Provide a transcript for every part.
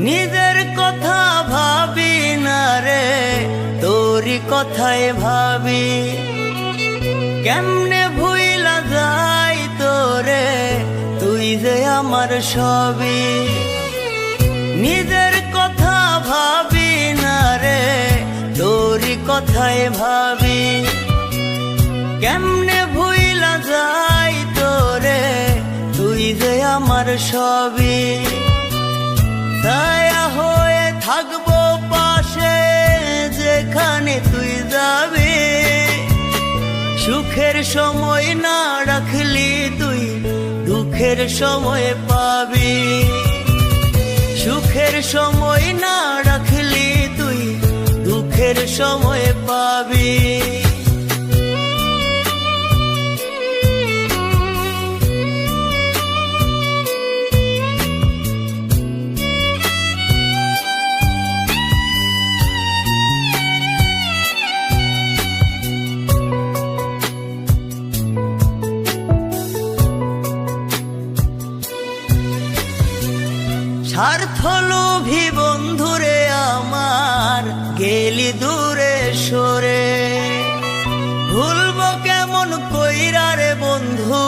নিজের কথা ভাবি না রে, তোরই কথায় ভাবি। কেমনে ভুইলা যাই তোরে, তুই যে আমার সবই। নিজের কথা ভাবি না রে, তোরই কথায় ভাবি। কেমনে ভুইলা যাই তোরে, তুই যে আমার সবই। ছায়া হয়ে থাকবো পাশে, যেখানে তুই যাবি। সুখের সময় না রাখলি তুই, দুঃখের সময় পাবি। সুখের সময় না রাখলি তুই, দুঃখের সময় পাবি। স্বার্থলোভী বন্ধুরে আমার, গেলি দূরে সরে। ভুলবো কেমন কইরা রে বন্ধু,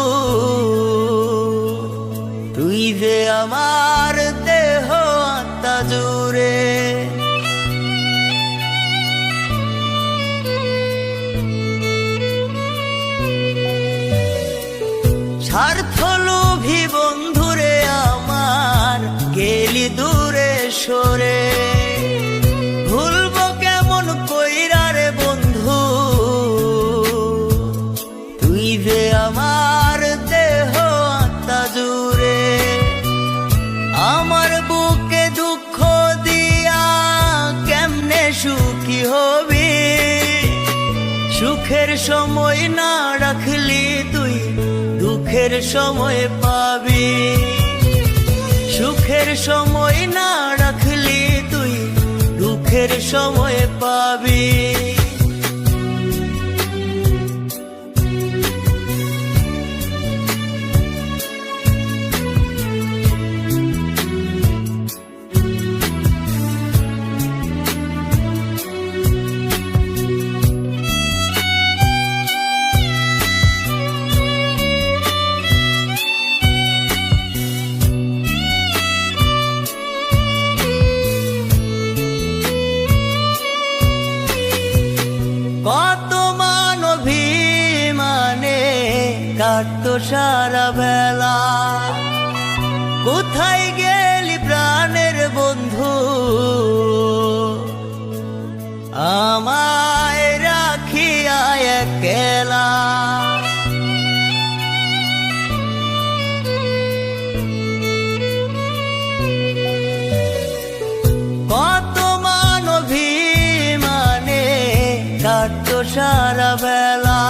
তুই যে আমার দেহ আত্মা জুড়ে। স্বার্থলোভী বন্ধুরে আমার, গেলি দূরে সরে। ভুলবো কেমন কইরা রে বন্ধু, তুই যে আমার দেহ আত্মা জুড়ে। আমার বুকে দুঃখ দিয়া কেমনে সুখী হবি। সুখের সময় না রাখলি তুই, দুঃখের সময় পাবি। সুখের সময় না রাখলি তুই, দুঃখের সময় পাবি। কত মান অভিমানে কাটতো সারা বেলা। কোথায় গেলি প্রাণের বন্ধু, আমায় রাখিয়া একলা। কত মান অভিমানে কাটতো সারা বেলা।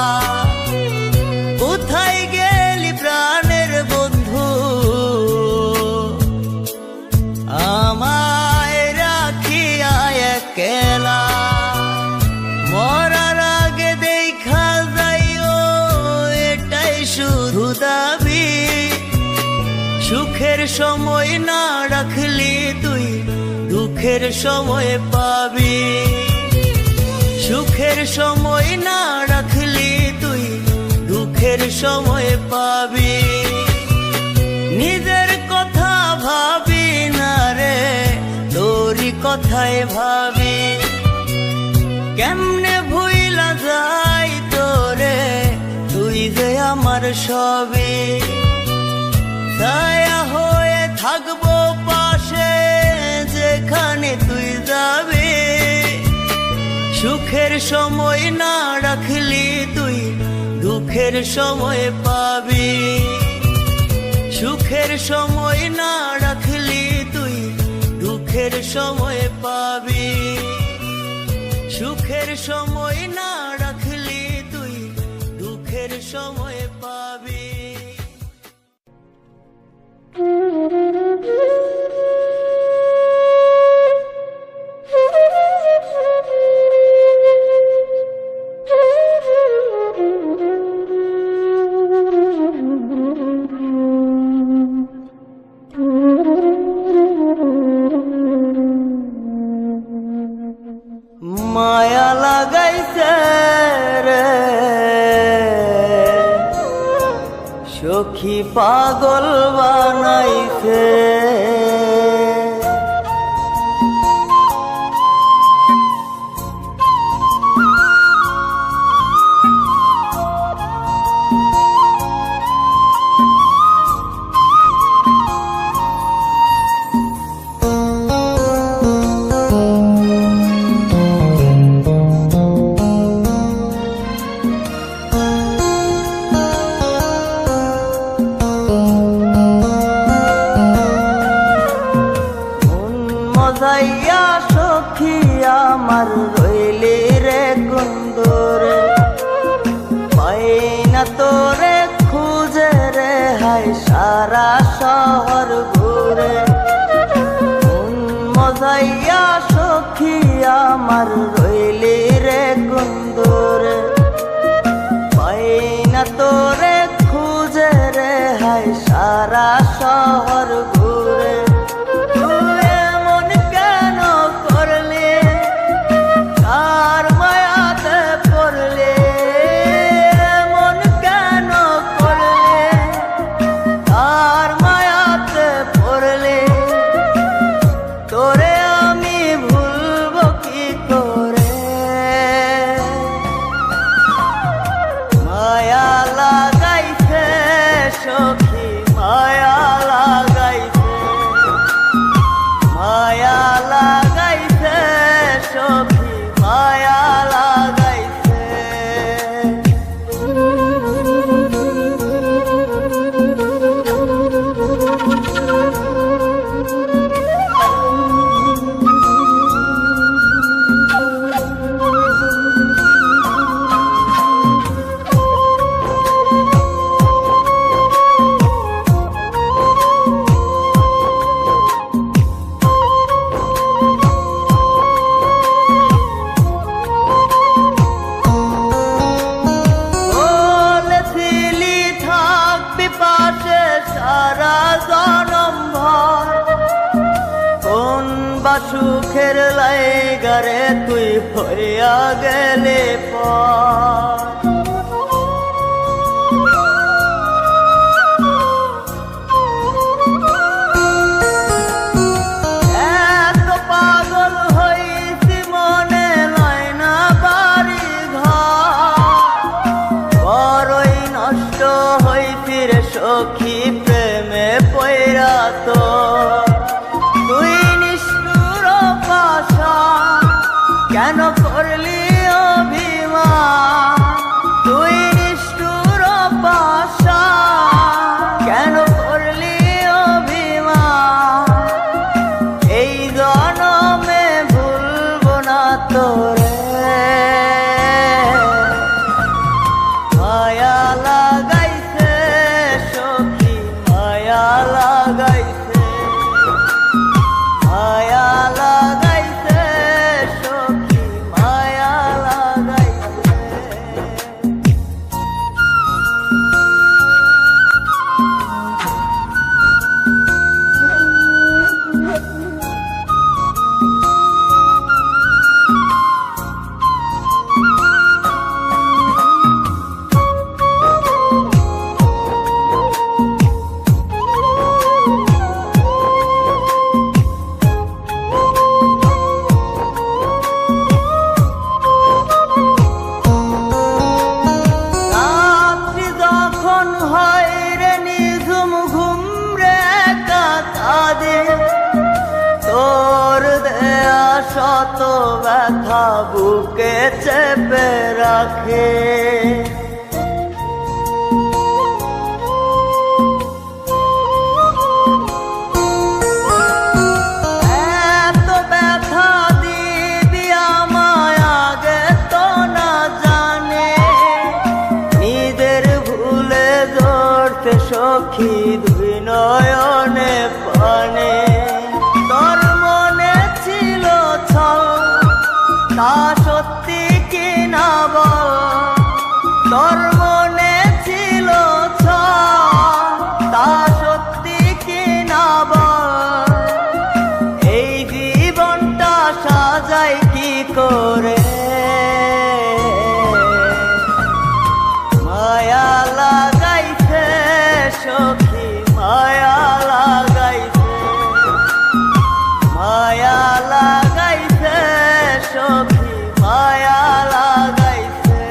কোথায় গেলি প্রাণের বন্ধু, আমায় রাখিয়া একলা। মরার আগে দেখা যাইও, এটাই শুধু দাবি। সুখের সময় না রাখলি তুই, দুঃখের সময় পাবি। সুখের সময় না রাখলি তুই, দুঃখের সময় পাবি। নিজের কথা ভাবি না রে, তোরই কথায় ভাবি। কেমনে ভুইলা যাই তোরে, তুই যে আমার সবই। ছায়া হয়ে থাকবো পাশে, যেখানে তুই যাবি। সুখের সময় না রাখলি তুই, দুঃখের সময় পাবি। সুখের সময় না রাখলি তুই, দুঃখের সময় পাবি। সুখের সময় না রাখলি তুই, দুঃখের সময় পাবি। সখী পাগল বানাইছে। মজাইয়া সখী আমার রইলি রে কুন্দরে, পাই না তোরে খুঁজে রে হাই সারা শহর ঘুরে। মজাইয়া সখী আমার রইলি রে কুন্দরে, পাই না তোরে খুঁজে রে হাই সারা শহর ঘুরে। তোরে আমি ভুলব কি করে, মায়া লাগাইছে সখী মায়া লাগাইছে, মায়া লাগাইছে সখী মায়া লাগাইছে। সারা জনম ভর কোন বা সুখের লাইগারে তুই হইয়া গেলে পর। এত পাগল হইছি মনে লয় না বাড়ি ঘর, বড়ই নষ্ট হইছি রে সখী প্রেমে পয়রা। তো তুই নিষ্ঠুর পাশান কেন করলি অভিমান, তুই নিষ্ঠুর পাশান কেন করলি অভিমান। এই জনমে ভুলব না তোরে, মায়া লাগাইছে সখী মায়া লাগাইছে, মায়া লাগাইছে সখী মায়া লাগাইছে। তোর দেয়া শত ব্যথা বুকে চেপে রাখে, এত ব্যথা দিবি আমায় আগে তো না জানে, নিজের ভুলে ধরতে সখী দুই নয়নে পানে। তোর মনে ছিল ছল তা সত্যি কি না বল, তোর মনে ছিল ছল তা সত্যি কি না বল। এই জীবনটা সাজাই কি করে, মায়া লাগাইছে সখী মায়া লাগাইছে, মায়া লাগাইছে সখী মায়া লাগাইছে।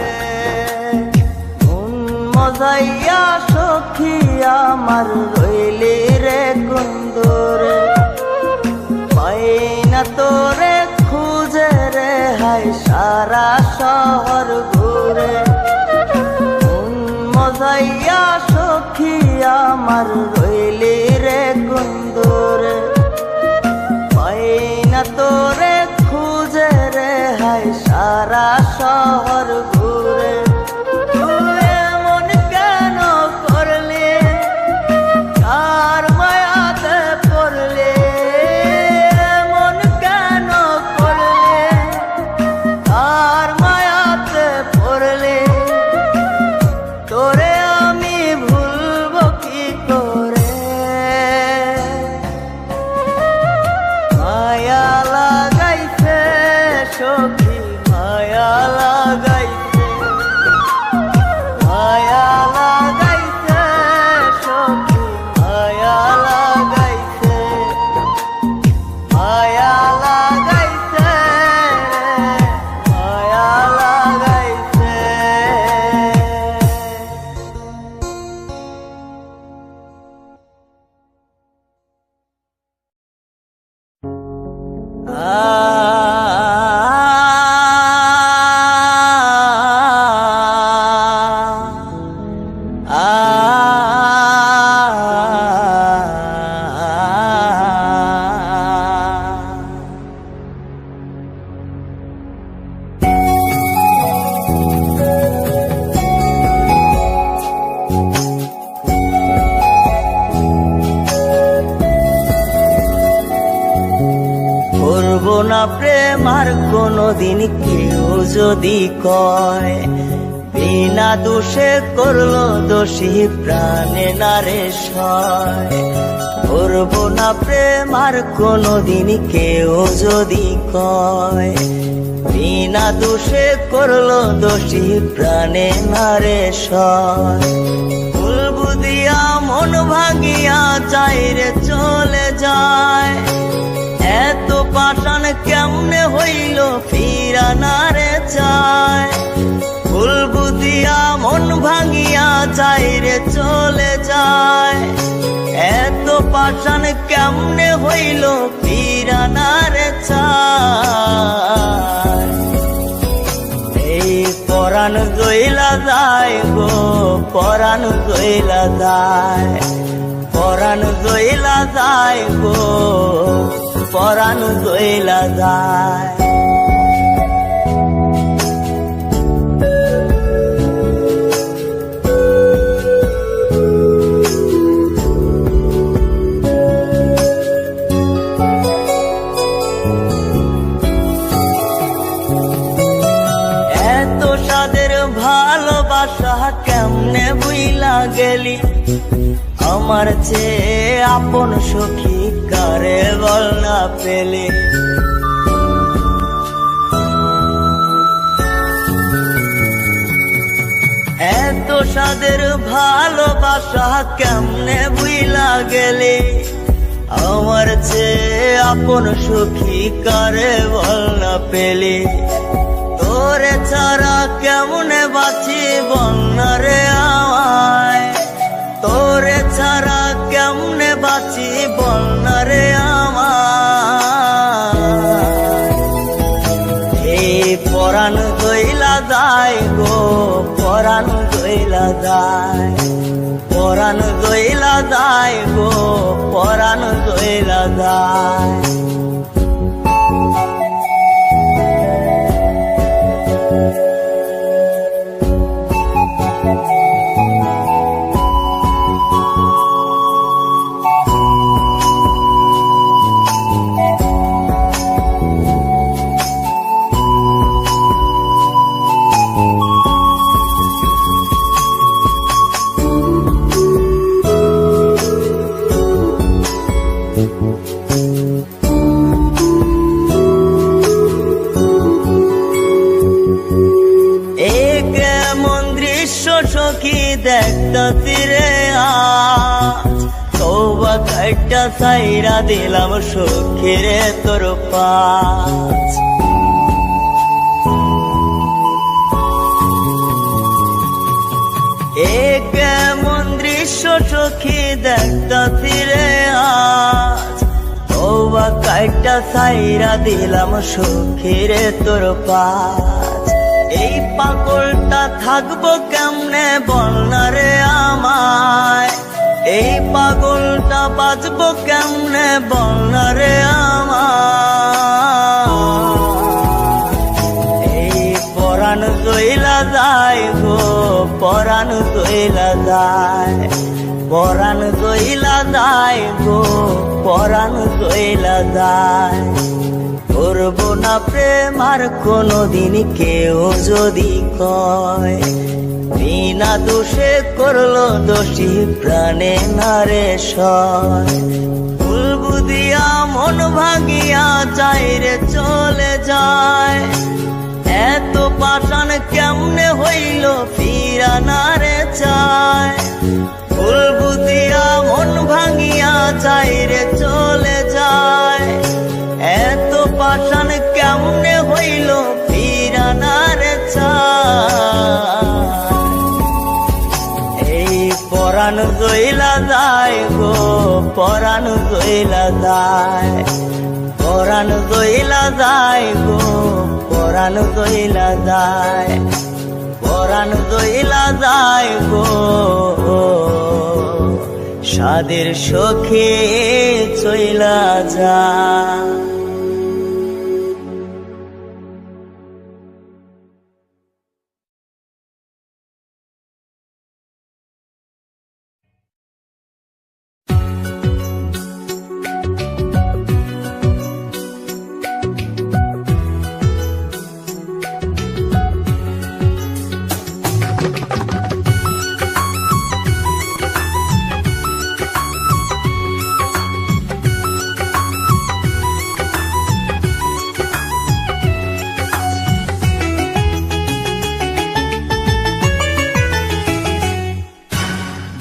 মন মজাইয়া সখী আমার রইলি রে কুন্দরে, পাই না তোরে খুঁজে রে হায় সারা শহর ঘুরে। মন মজাইয়া সখী আমার রইলি রে কুন্দরে, পাই না তোরে খুঁজে রে হায় সারা শহর ঘুরে। তুই এমন কেন করলি, কার মায়াতে পড়লি, এমন কেন করলি, কার মায়াতে পড়লি। তোরে আমি ভুলব কি করে, মায়া লাগাইছে সখী মায়া লাগাইছে, মায়া লাগাইছে সখী মায়া লাগাইছে, মায়া লাগাইছে, মায়া লাগাইছে। করবো না প্রেম আর কোনদিন কেউ যদি কয়, বিনা দোষে করলো দোষী প্রাণে নারে সয়। করবো না প্রেম আর কোনদিন কেউ যদি কয়, বিনা দোষে করলো দোষী প্রাণে নারে সয়। ভুল বুঝিয়া মন ভাঙিয়া চাইরে চলে যায়, এত পাষাণ কেমনে হইল ফিরা না রে চায়। ভুল বুঝিয়া মন ভাঙিয়া চাইরে চলে যায়, এত পাষাণ কেমনে হইল ফিরা না রে চায়। এই পরাণ গইলা যায় গো পরাণ গইলা যায়, পরাণ গইলা যায় গো পরাণ গইলা যায়। এত সাদের ভালোবাসা কেমনে বুইলা গেলি, আমার চেয়ে আপন সখী কারে বল না পেলে। এত সাদের ভালোবাসা কেমনে বুইলা গেলে, আমার চেয়ে আপন সখী কারে বল না পেলে। তোরে ছাড়া কেমনে বাঁচি বল না রে আমায়, তোরে ছাড়া কেমনে বাঁচি বল না রে আমায়। এই পরাণ গইলা যায় গো পরাণ গইলা যায়, পরাণ গইলা যায় গো পরাণ গইলা যায়। কাইটা সাইরা দিলাম সখীর তোর পাশ। এ কেমন দৃশ্য সখী দেখতাছি রে আজ, ওবা কাইটা সাইরা দিলাম সখীর তোর পাশ। এই পাগলটা থাকবো কেমনে বল না রে আমায়, এই পাগলটা বাঁচবো কেমনে বল না রে আমায়। এই পরাণ জইলা যায় গো, পরাণ জইলা যায়, পরাণ জইলা যায় গো, পরাণ জইলা যায়। করবো না প্রেম আর কোনদিন কেউ যদি কয়, বিনা দোষে করলো দোষী প্রাণে নারে সয়। ফুল বুদিয়া মন ভাঙিয়া যায় রে চলে যায়, এত পাষাণ কেমনে হইল ফিরা নারে চায়। ফুল বুদিয়া মন ভাঙিয়া যায় রে চলে যায়, এত পাষাণ কেমনে হইল ফিরা নারে চায়। এই পরাণ জইলা যায় গো, পরাণ জইলা যায়, পরাণ জইলা যায় গো, পরাণ জইলা যায়, পরাণ জইলা যায় গো। সাদের সখী চইলা যায়।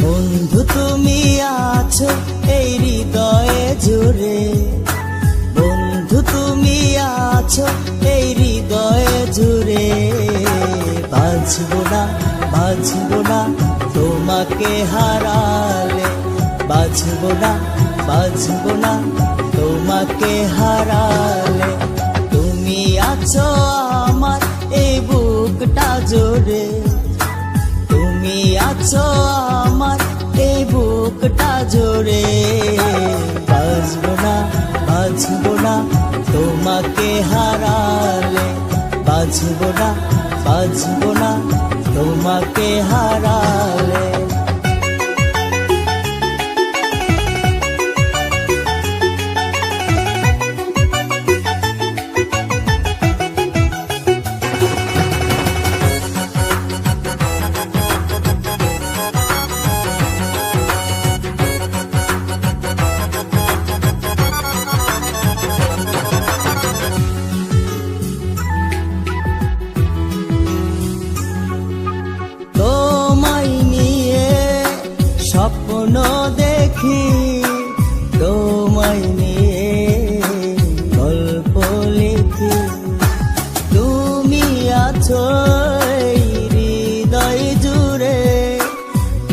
বন্ধু তুমি আছো এই হৃদয়ে জুড়ে, বন্ধু তুমি আছো এই হৃদয়ে জুড়ে। বাঁচবো না, বাঁচবো না তোমাকে হারালে, বাঁচবো না, বাঁচবো না তোমাকে হারালে। তুমি আছো আমার এই বুকটা জুড়ে, তুমি আছো আমার এই বুকটা জোরে। বাঁচবো না, বাঁচবো না তোমাকে হারালে, বাঁচবো না, বাঁচবো না তোমাকে হারালে। স্বপ্ন দেখি তোমায় নিয়ে, গল্প লিখি। তুমি আছো হৃদয় জুড়ে,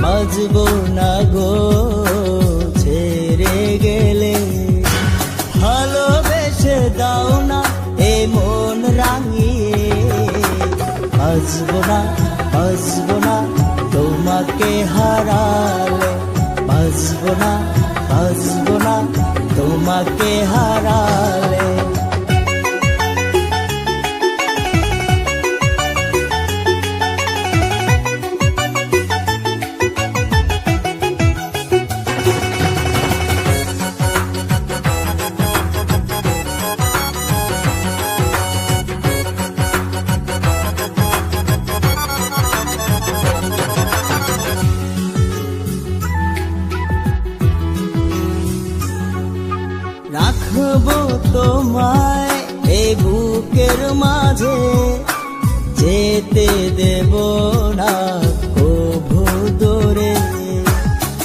বাঁচবো না গো ছেড়ে গেলে। ভালোবেসে দাও না এ মন রাঙিয়ে, বাঁচবো না, বাঁচবো না তোমাকে হারালে, বাঁচবো না, বাঁচবো না তোমাকে হারালে। রাখবো তোমায় এই বুকের মাঝে, যেতে দেব না কভু দূরে।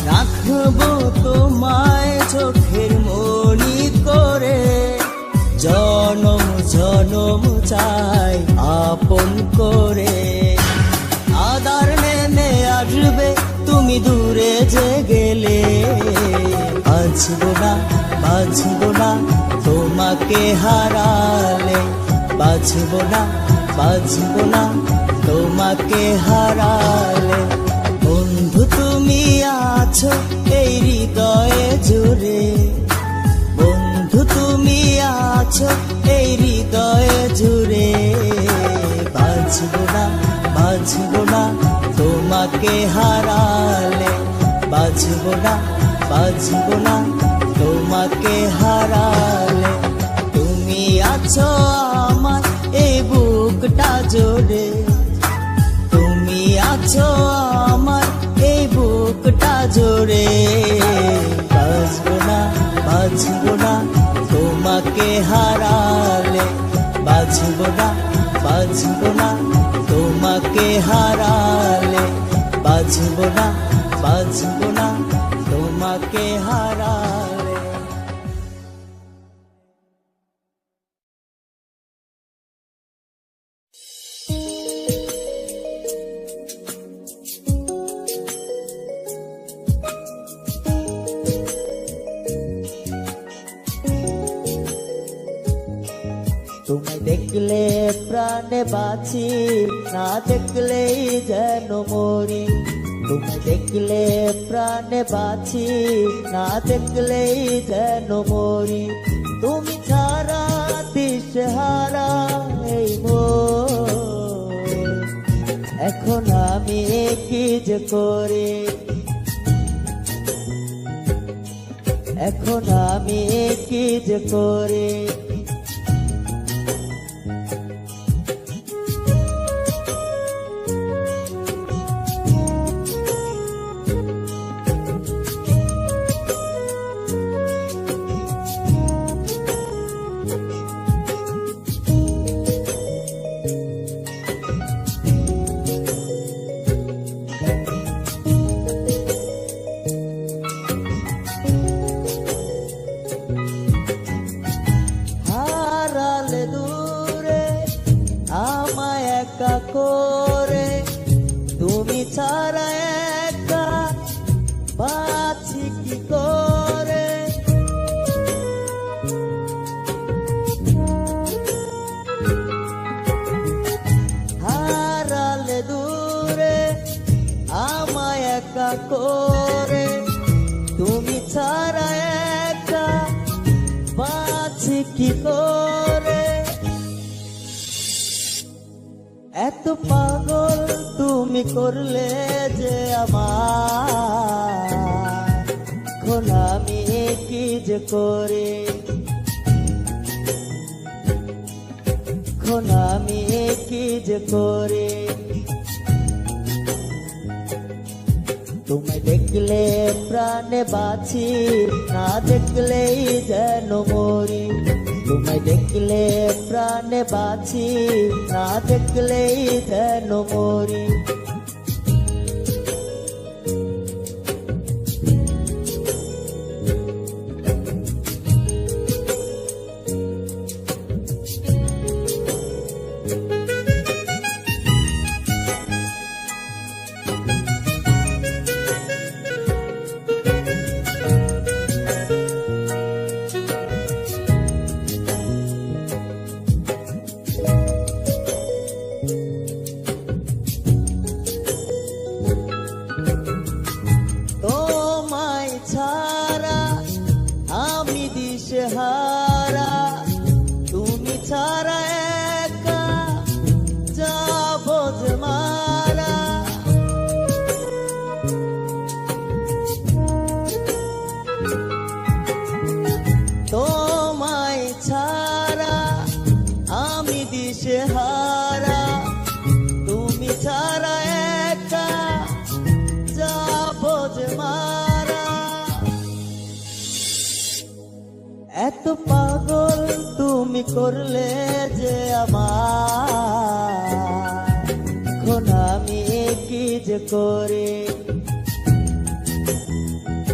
রাখবো তোমায় চোখের মনি করে, জনম জনম চাই আপন করে। আধার নেমে আসবে তুমি দূরে যে গেলে, বাঁচবো না বাঁচবো না তোমাকে হারালে, বাঁচবো না বাঁচবো না তোমাকে হারালে। বন্ধু তুমি আছো এই হৃদয়ে জুড়ে, বন্ধু তুমি আছো এই হৃদয়ে জুড়ে, বাঁচবো না বাঁচবো না তোমাকে হারালে, বাঁচবো না বাঁচবো না তোমাকে হারালে। তুমি আছো আমার এই বুকটা জোড়ে, তুমি আছো আমার এই বুকটা জোড়ে, বাঁচবো না বাঁচবো না তোমাকে হারালে, বাঁচবো না বাঁচবো না তোমাকে হারালে, বাঁচবো না বাঁচবো না তোমাকে হারালে। তোমায় দেখলে প্রাণে বাঁচি, না দেখলেই যেন মরি। তোমায় দেখলে প্রাণে বাঁচি, না দেখলেই যেন মরি। তুমি ছাড়া দিশেহারা এই মন, এখন আমি কি যে করি, এখন আমি কি যে করি। করে তুমি ছাড়া একা বাঁচি কি করে, হারালে দূরে আমায় একা করে, তুমি ছাড়া একা বাঁচি কি করে। এত পাগল তুমি করলে যে আমার, এখন আমি কি যে করি, এখন আমি কি যে করি। তোমায় দেখলে প্রাণে বাঁচি, না দেখলেই যেন মরি। তোমায় দেখলে প্রাণে বাঁচি, না দেখলেই যেন মরি। হারা তুমি ছাড়া একা যাবো যে মারা, তোমায় ছাড়া আমি দিশেহারা, তুমি ছাড়া একা যাবো যে মারা। এত পাগল তুমি করলে যে আমার, এখন আমি কি যে করি।